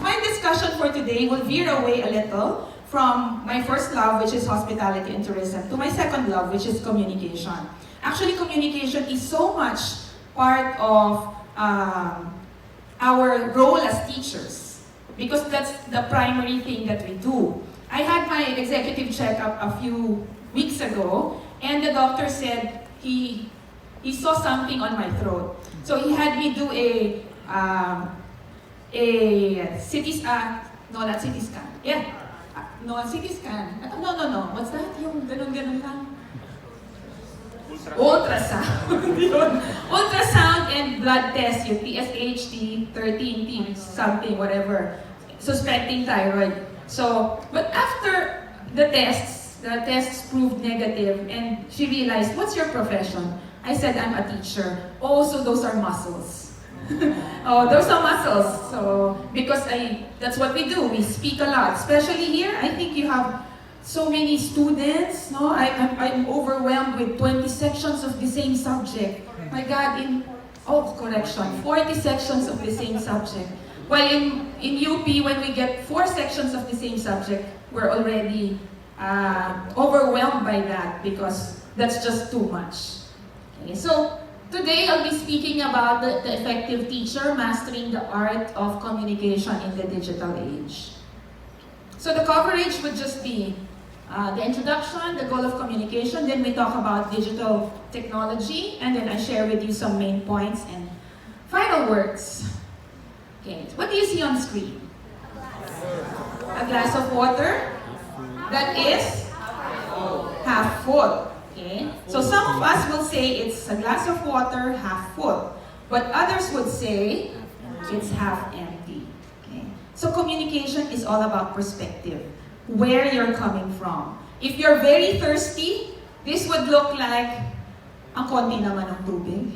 my discussion for today will veer away a little from my first love, which is hospitality and tourism, to my second love, which is communication. Actually, communication is so much part of our role as teachers, because that's the primary thing that we do. I had my executive checkup a few weeks ago, and the doctor said he saw something on my throat. So he had me do a CT scan, no, not CT scan, yeah, no, CT scan, no, what's that, yung ganun-ganun lang? Ultrasound. Ultrasound and blood test, yung TSH, T13, something, whatever, suspecting thyroid. So, but after the tests proved negative, and she realized, what's your profession? I said, I'm a teacher. Oh, so those are muscles. Oh, those are muscles. So, because that's what we do. We speak a lot, especially here. I think you have so many students. No, I'm overwhelmed with 20 sections of the same subject. My God, 40 sections of the same subject. While in UP, when we get 4 sections of the same subject, we're already overwhelmed by that because that's just too much. Okay, so today I'll be speaking about the effective teacher mastering the art of communication in the digital age. So the coverage would just be the introduction, the goal of communication, then we talk about digital technology, and then I share with you some main points and final words. Okay, what do you see on the screen? A glass of water that is half full. Okay, so some of us will say it's a glass of water half full, but others would say it's half empty. Okay, so communication is all about perspective, where you're coming from. If you're very thirsty, this would look like ang konti naman ng tubig.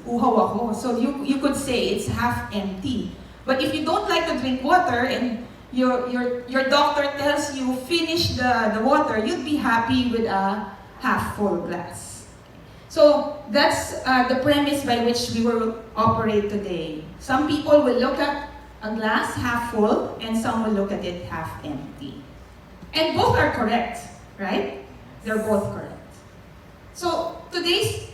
Uhaw ako. So you could say it's half empty. But if you don't like to drink water and your doctor tells you finish the water, you'd be happy with a half full glass. So that's the premise by which we will operate today. Some people will look at a glass half full and some will look at it half empty. And both are correct, right? They're both correct. So today's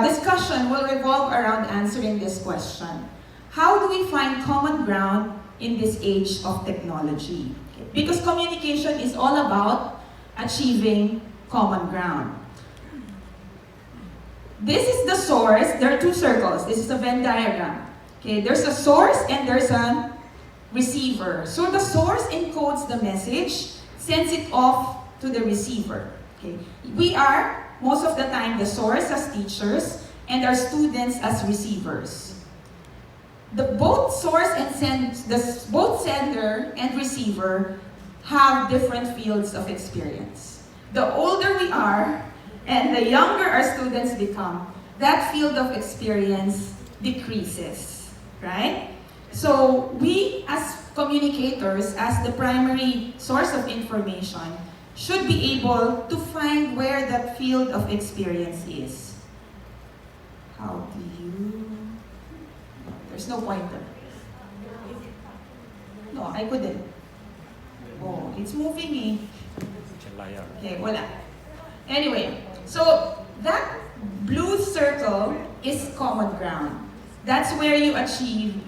discussion will revolve around answering this question. How do we find common ground in this age of technology? Because communication is all about achieving common ground. This is the source. There are 2 circles. This is a Venn diagram. Okay, there's a source and there's a receiver. So the source encodes the message, sends it off to the receiver. Okay, we are most of the time the source as teachers and our students as receivers. Both source and both sender and receiver have different fields of experience. The older we are and the younger our students become, that field of experience decreases, right? So we as communicators, as the primary source of information, should be able to find where that field of experience is. How do you... There's no pointer. No, I couldn't. Oh, it's moving me. Okay, wala. Anyway, so that blue circle is common ground. That's where you achieve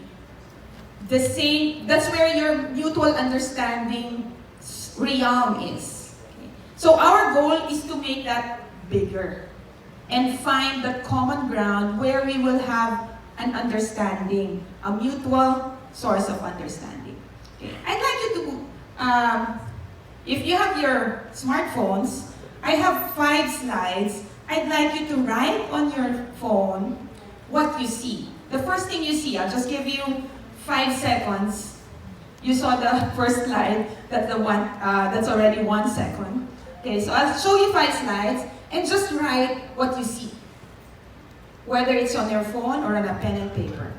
the same, that's where your mutual understanding realm is. Okay. So our goal is to make that bigger and find the common ground where we will have an understanding, a mutual source of understanding. Okay. I'd like you to, if you have your smartphones, I have 5 slides. I'd like you to write on your phone what you see. The first thing you see, I'll just give you 5 seconds. You saw the first slide, that's the one, that's already 1 second. Okay, so I'll show you 5 slides and just write what you see, whether it's on your phone or on a pen and paper.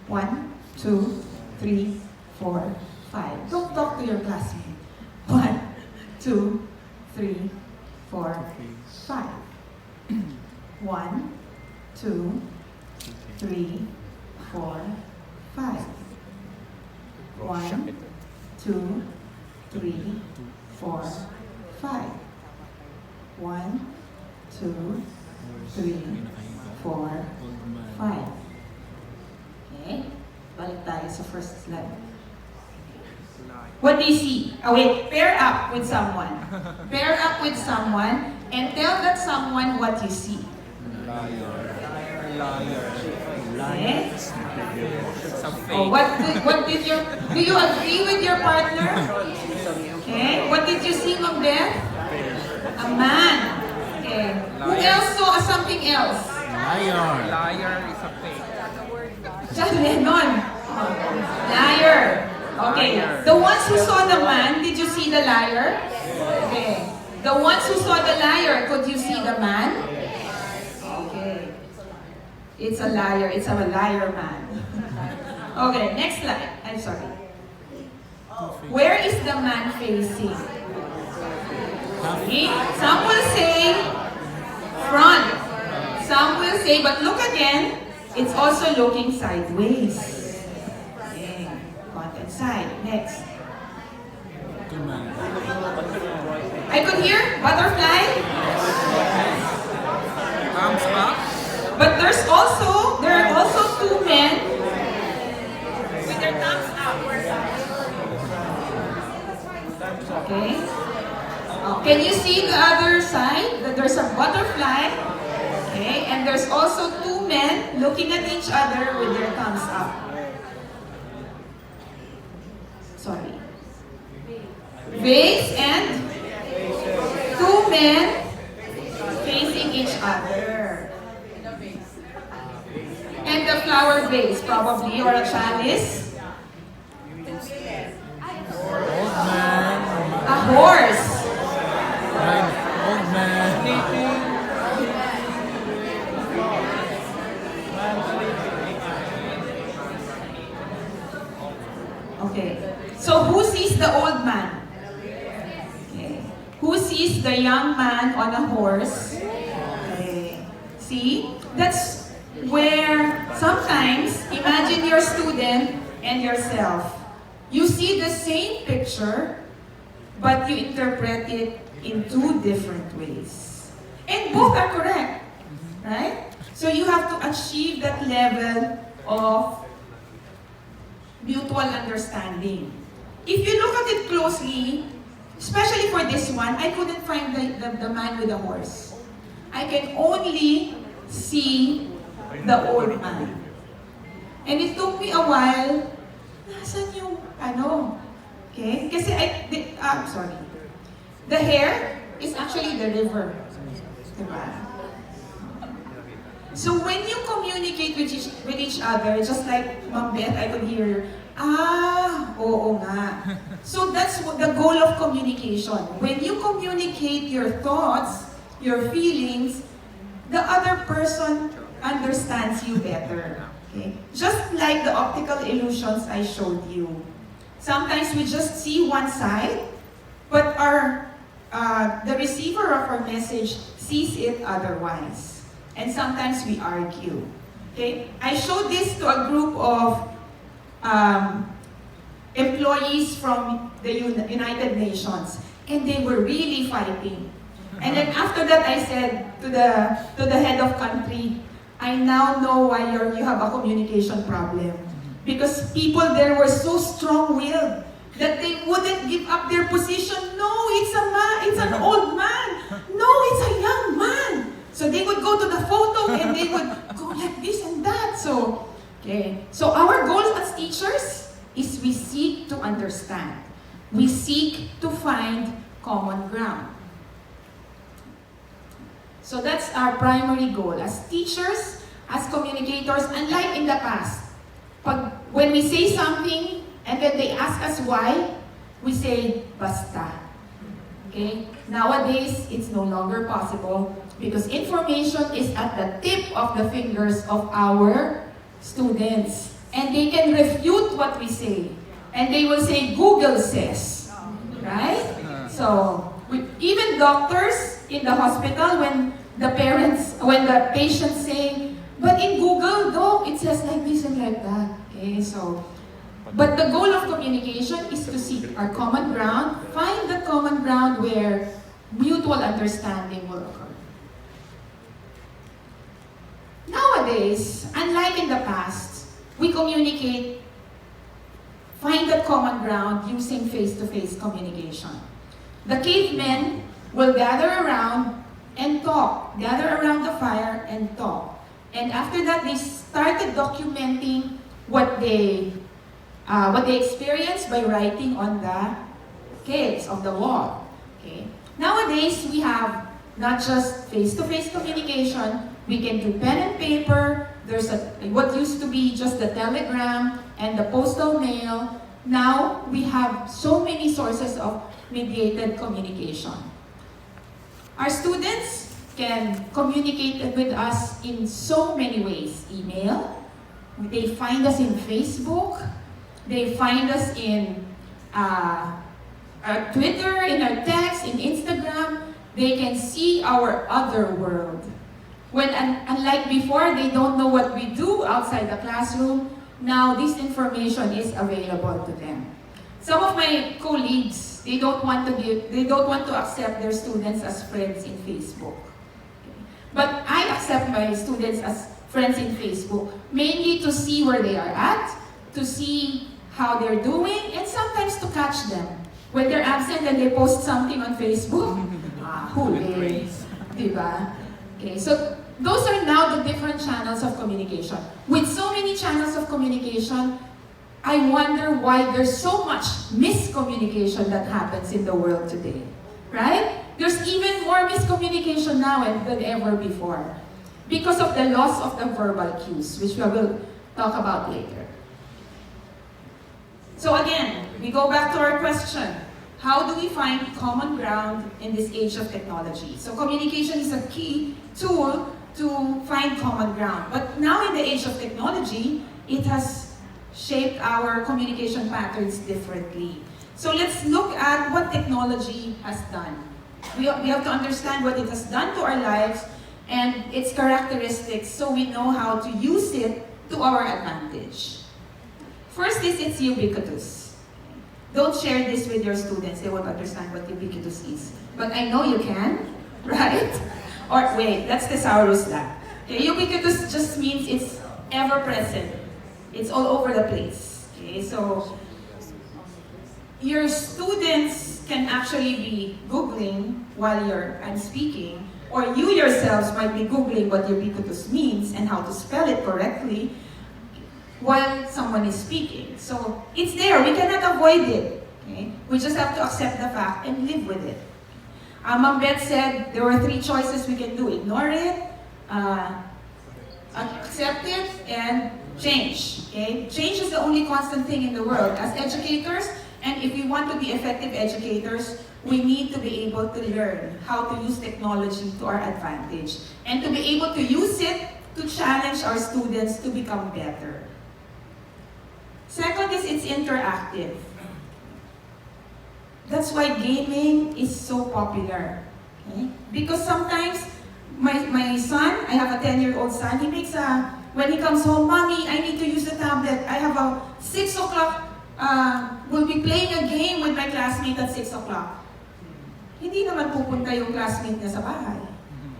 1, 2, 3, 4, 5. Don't talk to your classmate. 1, 2, 3, 4, 5. 1, 2, 3, 4, 5. 1, 2, 3, 4, 5. 1, 2, 3, 4, 5. Okay? Balik tayo sa first slide. What do you see? Oh wait, pair up with someone. Pair up with someone and tell that someone what you see. Okay? Oh, what did you, do you agree with your partner? Okay, what did you see, Ma'am Beth? A man. Okay. Who else saw something else? Liar. Liar is a fake. John Lennon. Liar. Okay. Liar. The ones who saw the man, did you see the liar? Okay. The ones who saw the liar, could you see the man? Okay. It's a liar. It's a liar man. Okay, next slide. I'm sorry. Where is the man facing? Okay. Some will say front. Some will say, but look again, it's also looking sideways. Okay. Content side. Next. I could hear butterfly. Thumbs up. But there are also two men with their thumbs up. Okay. Can you see the other side? That there's a butterfly. Okay. And there's also two men looking at each other with their thumbs up. Sorry. Vase and two men facing each other. And the flower vase, probably, or a chalice. Old man. A horse. Old man. Okay. So who sees the old man? Okay. Who sees the young man on a horse? Okay. See? That's where sometimes, imagine your student and yourself. You see the same picture, but you interpret it in two different ways. And both are correct. Right? So you have to achieve that level of mutual understanding. If you look at it closely, especially for this one, I couldn't find the man with the horse. I can only see the old man. And it took me a while, nasan yung ano? Okay? Kasi sorry. The hair is actually the river. Diba? So when you communicate with each other, just like Ma'am Beth, I could hear, oo nga. So that's the goal of communication. When you communicate your thoughts, your feelings, the other person understands you better. Okay? Just like the optical illusions I showed you. Sometimes we just see one side, but the receiver of our message sees it otherwise. And sometimes we argue. Okay? I showed this to a group of employees from the United Nations, and they were really fighting. And then after that, I said to the head of country, I now know why you have a communication problem. Because people there were so strong-willed that they wouldn't give up their position. No, it's an old man. No, it's a young man. So they would go to the photo and they would go like this and that. So, okay. So our goal as teachers is we seek to understand. We seek to find common ground. So that's our primary goal. As teachers, as communicators, unlike in the past, when we say something and then they ask us why, we say, basta. Okay? Nowadays, it's no longer possible because information is at the tip of the fingers of our students. And they can refute what we say. And they will say, Google says. Right? So, even doctors in the hospital, when the patients say, But in Google Doc, it says like this and like that. Okay, so, but the goal of communication is to seek our common ground, find the common ground where mutual understanding will occur. Nowadays, unlike in the past, we communicate, find that common ground using face-to-face communication. The cavemen will gather around and talk, gather around the fire and talk. And after that, they started documenting what they experienced by writing on the caves of the wall. Okay. Nowadays, we have not just face-to-face communication. We can do pen and paper. There's what used to be just the telegram and the postal mail. Now we have so many sources of mediated communication. Our students can communicate with us in so many ways. Email, they find us in Facebook, they find us in our Twitter, in our text, in Instagram. They can see our other world. When, unlike before, they don't know what we do outside the classroom, now this information is available to them. Some of my colleagues, they don't want to accept their students as friends in Facebook. But I accept my students as friends in Facebook, mainly to see where they are at, to see how they're doing, and sometimes to catch them. When they're absent and they post something on Facebook, huli, diba? Okay, so those are now the different channels of communication. With so many channels of communication, I wonder why there's so much miscommunication that happens in the world today, right? There's even more miscommunication now than ever before because of the loss of the verbal cues, which we will talk about later. So again, we go back to our question. How do we find common ground in this age of technology? So communication is a key tool to find common ground. But now in the age of technology, it has shaped our communication patterns differently. So let's look at what technology has done. We have to understand what it has done to our lives and its characteristics so we know how to use it to our advantage. First is it's ubiquitous. Don't share this with your students. They won't understand what ubiquitous is. But I know you can, right? Or wait, that's thesaurus lang. Okay, ubiquitous just means it's ever-present. It's all over the place. Okay, so your students can actually be Googling while I'm speaking, or you yourselves might be Googling what ubiquitous means and how to spell it correctly while someone is speaking. So it's there, we cannot avoid it. Okay? We just have to accept the fact and live with it. Ma'am Beth said there were 3 choices we can do: ignore it, accept it, and change. Okay? Change is the only constant thing in the world. As educators, and if we want to be effective educators, we need to be able to learn how to use technology to our advantage and to be able to use it to challenge our students to become better. Second is it's interactive. That's why gaming is so popular. Okay? Because sometimes my son, I have a 10-year-old son, he makes when he comes home, Mommy, I need to use the tablet. I have a 6 o'clock, we'll be playing a game with my classmate at 6 o'clock. Hindi naman pupunta yung classmate niya sa bahay.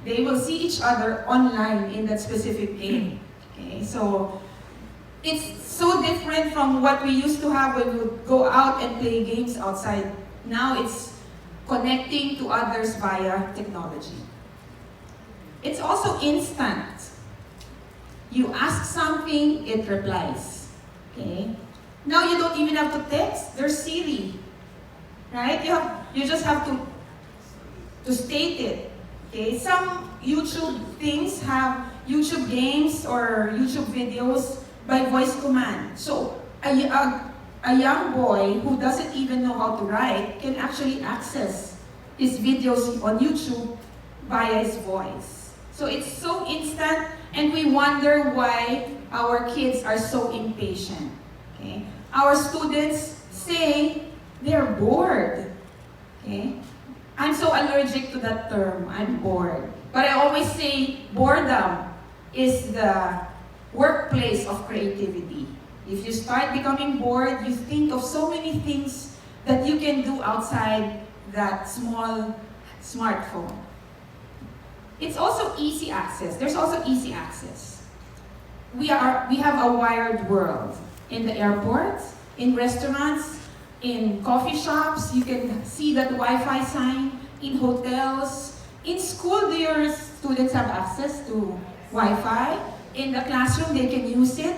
They will see each other online in that specific game. Okay? So, it's so different from what we used to have when we would go out and play games outside. Now it's connecting to others via technology. It's also instant. You ask something, it replies. Okay? Now you don't even have to text. There's Siri. Right? You just have to state it. Okay? Some YouTube things have YouTube games or YouTube videos by voice command. So a young boy who doesn't even know how to write can actually access his videos on YouTube via his voice. So it's so instant, and we wonder why our kids are so impatient. Okay? Our students say they're bored. Okay? I'm so allergic to that term, I'm bored. But I always say boredom is the workplace of creativity. If you start becoming bored, you think of so many things that you can do outside that small smartphone. It's also easy access. There's also easy access. We have a wired world. In the airports, in restaurants, in coffee shops, you can see that Wi-Fi sign. In hotels, in school, your students have access to Wi-Fi. In the classroom, they can use it.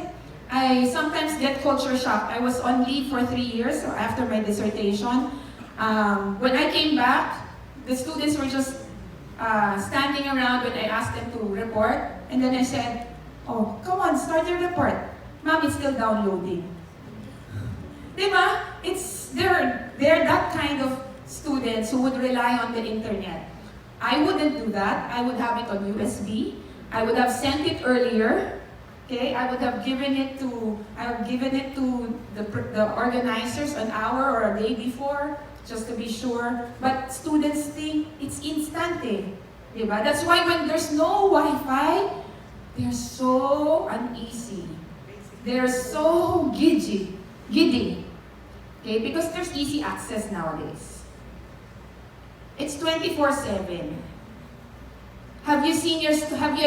I sometimes get culture shock. I was on leave for 3 years after my dissertation. When I came back, the students were just standing around when I asked them to report. And then I said, oh, come on, start your report. Mom, it's still downloading. Diba? They're that kind of students who would rely on the internet. I wouldn't do that. I would have it on USB. I would have sent it earlier. Okay, I would have given it to the organizers an hour or a day before, just to be sure. But students think it's instant, diba? That's why when there's no Wi-Fi, they're so uneasy. They're so giddy. Okay, because there's easy access nowadays. It's 24/7. Have you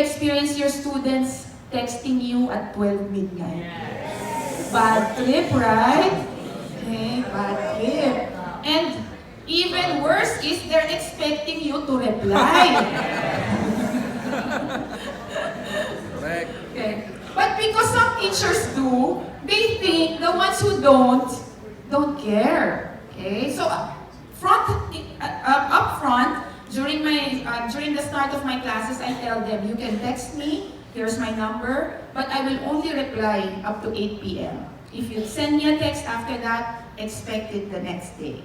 experienced your students texting you at 12 midnight? Yes. Bad trip, right? Okay, bad trip. And even worse is they're expecting you to reply. Correct. Okay. But because some teachers do, they think the ones who don't care. Okay? So up front, during the start of my classes, I tell them, you can text me, here's my number, but I will only reply up to 8 p.m. If you send me a text after that, expect it the next day.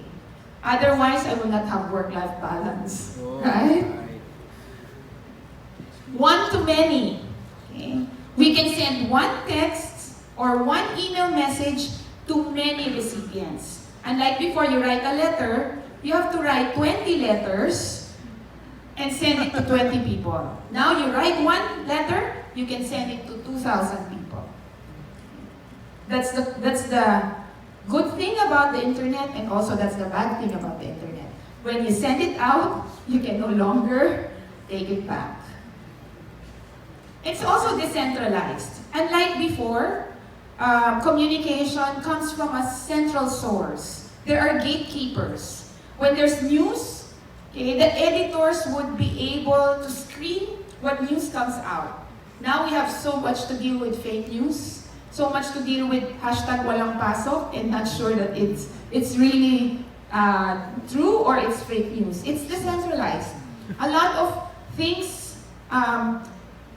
Otherwise, I will not have work-life balance. Oh, right? One to many. Okay? We can send one text or one email message to many recipients. Unlike before, you write a letter, you have to write 20 letters and send it to 20 people. Now you write one letter, you can send it to 2,000 people. That's the good thing about the internet, and also that's the bad thing about the internet. When you send it out, you can no longer take it back. It's also decentralized. Unlike before, communication comes from a central source. There are gatekeepers. When there's news, okay, the editors would be able to screen what news comes out. Now we have so much to deal with fake news, so much to deal with hashtag walang pasok, and not sure that it's really true or it's fake news. It's decentralized. A lot of things,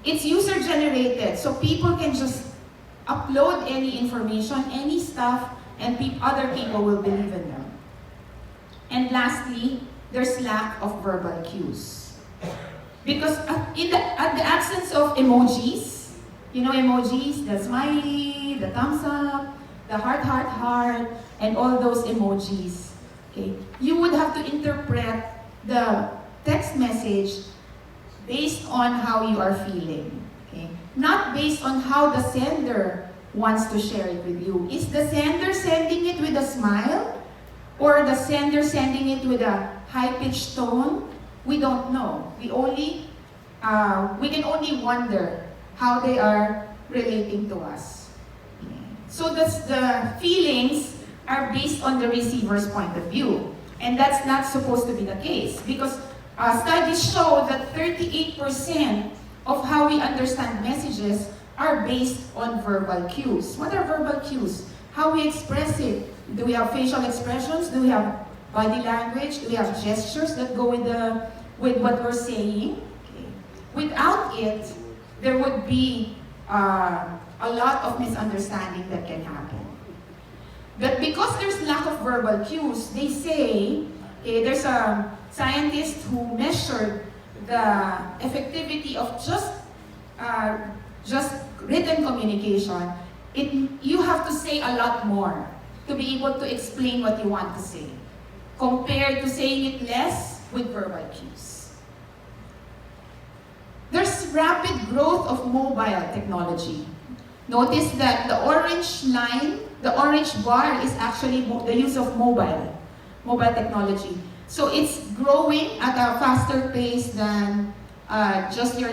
it's user-generated, so people can just upload any information, any stuff, and other people will believe in them. And lastly, there's lack of verbal cues. Because at the absence of emojis, you know emojis, the smiley, the thumbs up, the heart, and all those emojis, okay, you would have to interpret the text message based on how you are feeling, okay? Not based on how the sender wants to share it with you. Is the sender sending it with a smile? Or the sender sending it with a high-pitched tone? We don't know. We can only wonder how they are relating to us. So the feelings are based on the receiver's point of view. And that's not supposed to be the case, because studies show that 38% of how we understand messages are based on verbal cues. What are verbal cues? How we express it. Do we have facial expressions? Do we have body language? Do we have gestures that go with what we're saying? Okay. Without it, there would be a lot of misunderstanding that can happen. But because there's lack of verbal cues, they say, okay, there's a scientist who measured the effectivity of just written communication. You have to say a lot more to be able to explain what you want to say, compared to saying it less with verbal cues. There's rapid growth of mobile technology. Notice that the orange line, the orange bar is actually the use of mobile technology. So it's growing at a faster pace than just your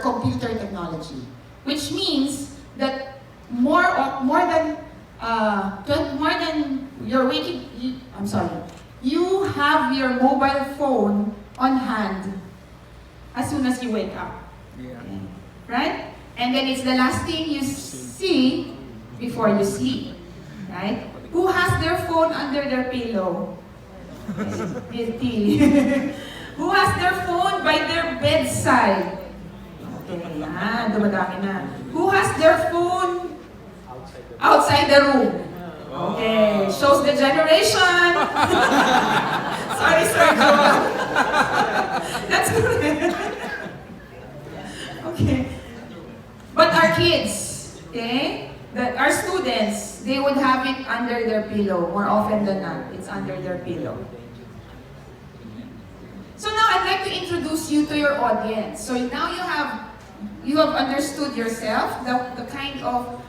computer technology, which means that more than you're waking. You have your mobile phone on hand as soon as you wake up. Yeah. Right? And then it's the last thing you see before you sleep. Right? Who has their phone under their pillow? Guilty. Who has their phone by their bedside? Okay, dumadami na. Who has their phone outside the room? Okay, shows the generation. Sorry, Sir Joel. That's good. Okay. But our kids, okay, our students, they would have it under their pillow more often than not. It's under their pillow. So now I'd like to introduce you to your audience. So now you have understood yourself, the kind of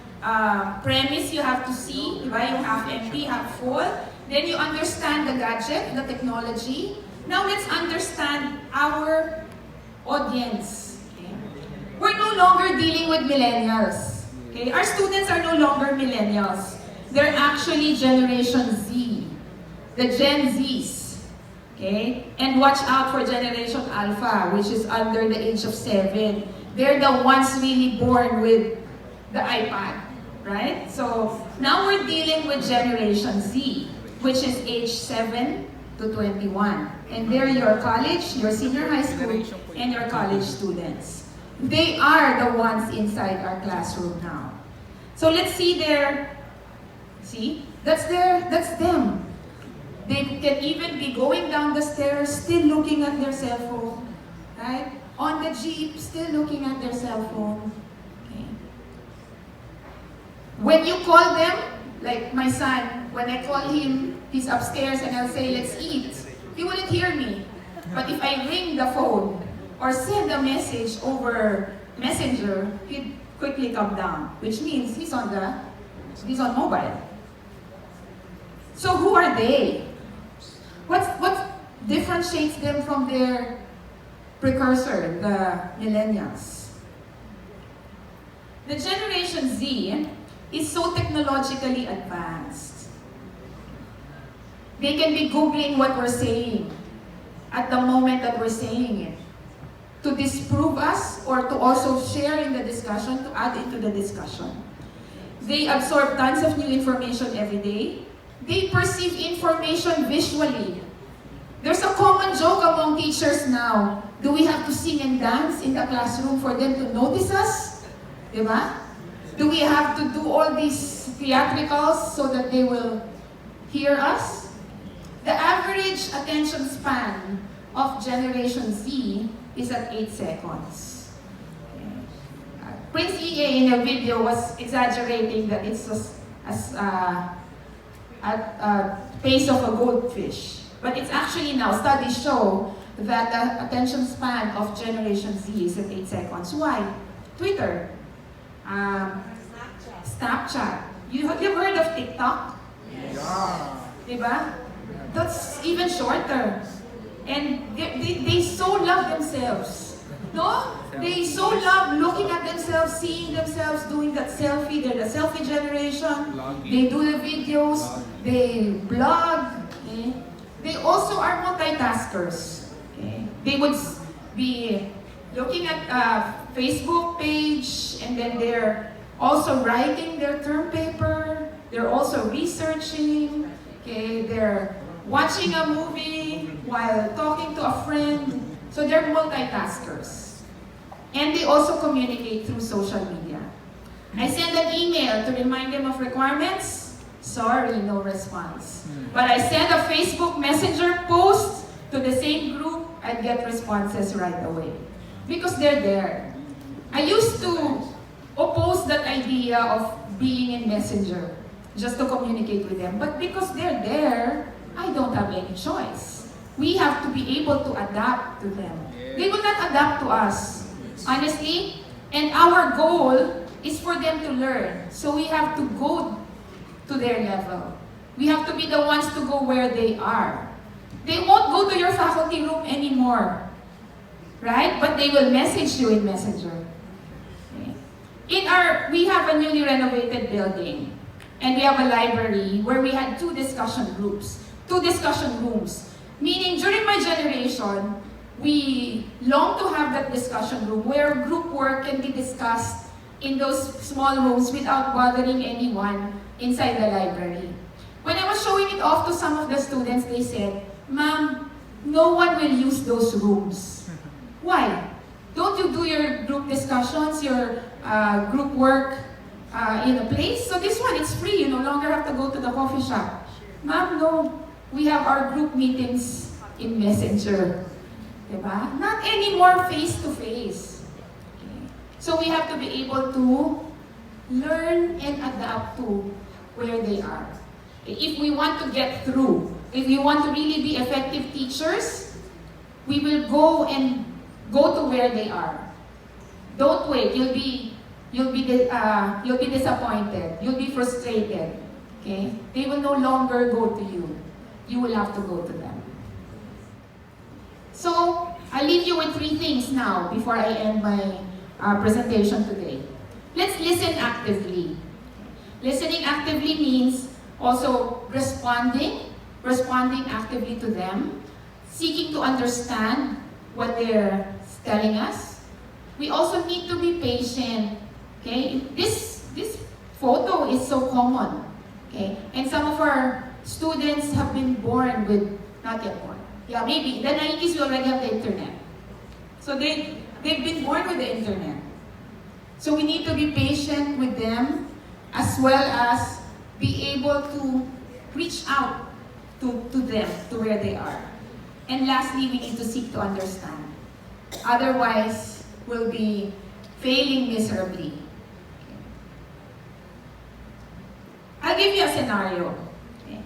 premise you have to see, right? You have empty, you have full. Then you understand the gadget, the technology. Now let's understand our audience. Okay? We're no longer dealing with millennials. Okay? Our students are no longer millennials. They're actually Generation Z, the Gen Zs. Okay? And watch out for Generation Alpha, which is under the age of 7. They're the ones really born with the iPad. Right? So now we're dealing with Generation Z, which is age 7 to 21. And they're your college, your senior high school, and your college students. They are the ones inside our classroom now. So let's see that's them. They can even be going down the stairs, still looking at their cell phone. Right? On the jeep, still looking at their cell phone. When you call them, like my son, when I call him, he's upstairs and I'll say, let's eat. He wouldn't hear me. But if I ring the phone or send a message over Messenger, he'd quickly come down, which means he's on mobile. So who are they? What differentiates them from their precursor, the millennials? The Generation Z is so technologically advanced. They can be Googling what we're saying at the moment that we're saying it, to disprove us or to also share in the discussion, to add into the discussion. They absorb tons of new information every day. They perceive information visually. There's a common joke among teachers now. Do we have to sing and dance in the classroom for them to notice us? Diba? Do we have to do all these theatricals so that they will hear us? The average attention span of Generation Z is at 8 seconds. Prince EA in a video was exaggerating that it's at pace of a goldfish. But it's actually now, studies show that the attention span of Generation Z is at 8 seconds. Why? Twitter. Snapchat. You've heard of TikTok? Yes. Diba? That's even shorter. And they so love themselves. No? They so love looking at themselves, seeing themselves doing that selfie. They're the selfie generation. They do the videos. They blog. Okay? They also are multitaskers. Okay? They would be looking at a Facebook page, and then they're also writing their term paper. They're also researching. Okay? They're watching a movie while talking to a friend. So they're multitaskers. And they also communicate through social media. I send an email to remind them of requirements. Sorry, no response. But I send a Facebook Messenger post to the same group, I'd get responses right away. Because they're there. I used to oppose that idea of being in Messenger just to communicate with them. But because they're there, I don't have any choice. we have to be able to adapt to them. They will not adapt to us, honestly. And our goal is for them to learn. So we have to go to their level. We have to be the ones to go where they are. They won't go to your faculty room anymore, right? But they will message you in Messenger. Okay. We have a newly renovated building, and we have a library where we had two discussion rooms. Meaning, during my generation, we long to have that discussion room where group work can be discussed in those small rooms without bothering anyone inside the library. When I was showing it off to some of the students, they said, "Ma'am, no one will use those rooms." Why? Don't you do your group discussions, your group work in a place? So this one, it's free. You no longer have to go to the coffee shop. Ma'am, no. We have our group meetings in Messenger. Diba? Not anymore face-to-face. Okay. So we have to be able to learn and adapt to where they are. If we want to get through, if we want to really be effective teachers, we will go to where they are. Don't wait. You'll be disappointed. You'll be frustrated. Okay? They will no longer go to you. You will have to go to them. So, I'll leave you with 3 things now before I end my presentation today. Let's listen actively. Listening actively means also responding actively to them, seeking to understand what they're telling us. We also need to be patient. Okay? This photo is so common. Okay? And some of our students have been born with, not yet born. Yeah, maybe. In the 90s, we already have the internet. So they've been born with the internet. So we need to be patient with them, as well as be able to reach out to them, to where they are. And lastly, we need to seek to understand. Otherwise, we'll be failing miserably. I'll give you a scenario. Okay.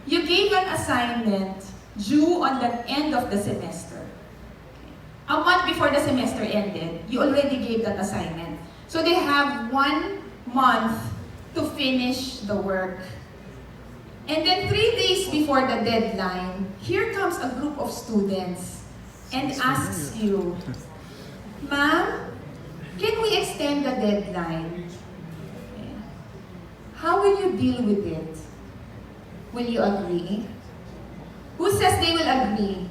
You gave an assignment due on the end of the semester. A month before the semester ended, you already gave that assignment. So they have 1 month to finish the work. And then 3 days before the deadline, here comes a group of students and asks you, "Ma'am, can we extend the deadline?" How will you deal with it? Will you agree? Who says they will agree?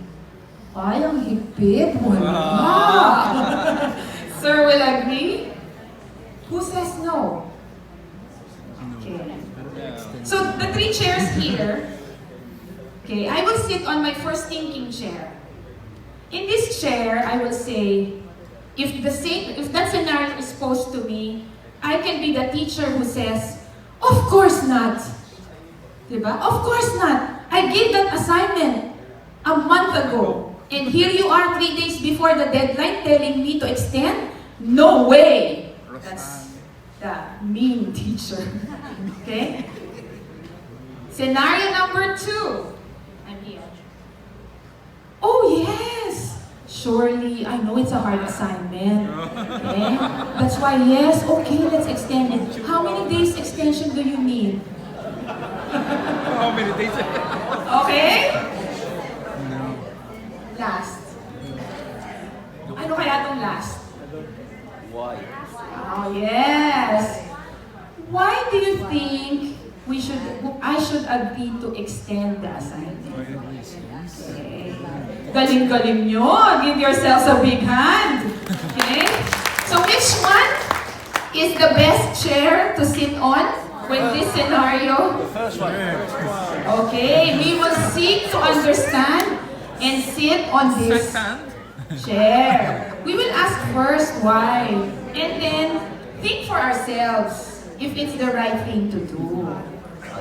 Ay, ang hipit. Wala. Sir will agree? Who says no? Okay. So the 3 chairs here, okay, I will sit on my first thinking chair. In this chair, I will say, if that scenario is posed to me, I can be the teacher who says, "Of course not." Diba? Of course not. I gave that assignment a month ago. And here you are 3 days before the deadline telling me to extend? No way! That's the mean teacher. Okay? Scenario number 2. I'm here. "Oh yes! Surely, I know it's a hard assignment. Okay? That's why, yes, okay, let's extend it. How many days extension do you need?" How many days? Okay? Last. Ano kaya itong last? Why? Oh, yes. Why do you think I should agree to extend the assignment? Okay. Galing-galing nyo. Give yourselves a big hand. Okay? So which one is the best chair to sit on with this scenario? The first one. Okay, we will seek to understand and sit on this chair. We will ask first why, and then think for ourselves if it's the right thing to do.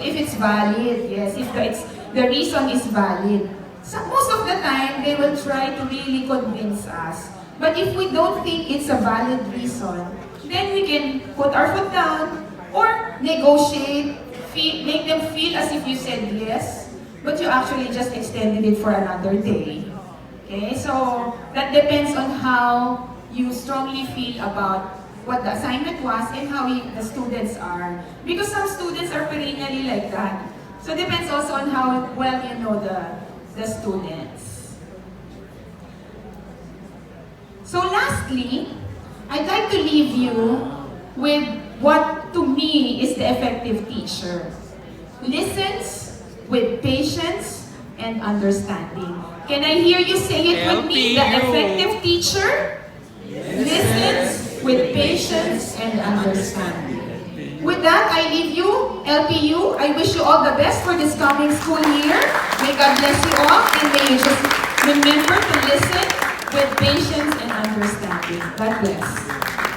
If it's valid, yes, if the reason is valid. So most of the time, they will try to really convince us. But if we don't think it's a valid reason, then we can put our foot down or negotiate, make them feel as if you said yes, but you actually just extended it for another day. Okay, so that depends on how you strongly feel about what the assignment was and how the students are. Because some students are perennially like that. So it depends also on how well you know the students. So lastly, I'd like to leave you with what to me is the effective teacher. Listens with patience and understanding. Can I hear you say it with me? The effective teacher listens with patience and understanding. With that, I leave you, LPU. I wish you all the best for this coming school year. May God bless you all, and may you just remember to listen with patience and understanding. God bless.